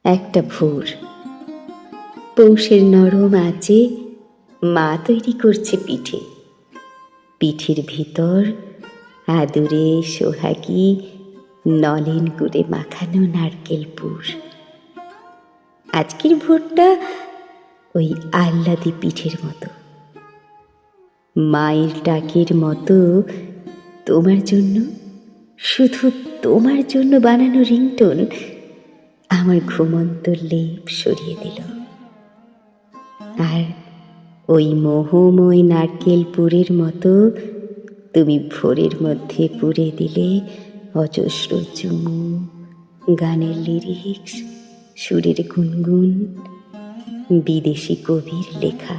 একটা ভোর, পৌষের নরম আঁচে মা তৈরি করছে পিঠে। পিঠের ভিতর আদুরে সোহাগী নলেন গুড়ে মাখানো নারকেল পুর। আজকের ভোরটা ওই আহ্লাদি পিঠের মতো, মায়ের ডাকের মতো। তোমার জন্য, শুধু তোমার জন্য বানানো রিংটোন আমার ঘুমন্ত লেপ সরিয়ে দিল। আর ওই মোহময় নারকেল পুরের মতো তুমি ভোরের মধ্যে পুরে দিলে অজস্র চুমু, গানের লিরিক্স, সুরের গুনগুন, বিদেশি কবির লেখা।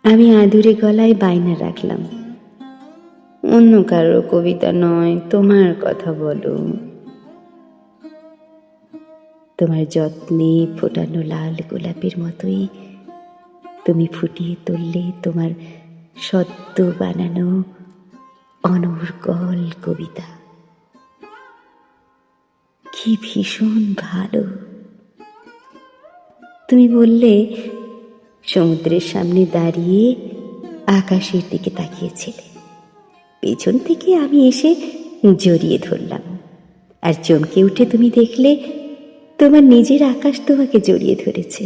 আমি আদুরে গলায় বায়না রাখলাম, অন্য কারো কবিতা নয়, তোমার কথা বলো। তোমার যত্নে ফোটানো লাল গোলাপের মতোই তুমি ফুটিয়ে তুললে তোমার সদ্য বানানো অনর্গল কবিতা। কি ভীষণ ভালো। তুমি বললে সমুদ্রের সামনে দাঁড়িয়ে আকাশের দিকে তাকিয়েছিলে। পেছন থেকে আমি এসে জড়িয়ে ধরলাম, আর চমকে উঠে তুমি দেখলে তোমার নিজের আকাশ তোমাকে জড়িয়ে ধরেছে।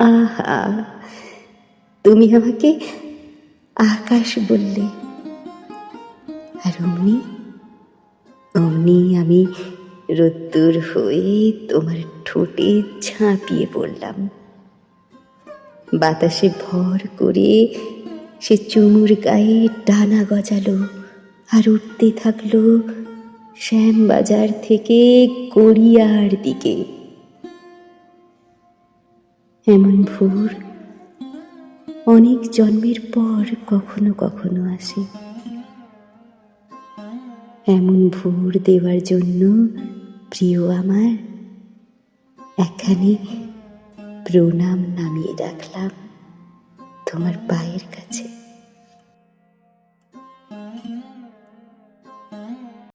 আহা, তুমি আমাকে আকাশ বললে, আর অমনি অমনি আমি রোদ্দুর হয়ে তোমার ঠোঁটে ঝাঁপিয়ে পড়লাম। বাতাসে ভর করে সে চুমুর গায়ে ডানা গজালো আর উঠতে থাকলো শ্যামবাজার থেকে গড়িয়ার দিকে। এমন ভোর অনেক জন্মের পর কখনো কখনো আসে। এমন ভোর দেওয়ার জন্য প্রিয় আমার একখানি প্রণাম নামিয়ে রাখলাম তোমার পায়ের কাছে।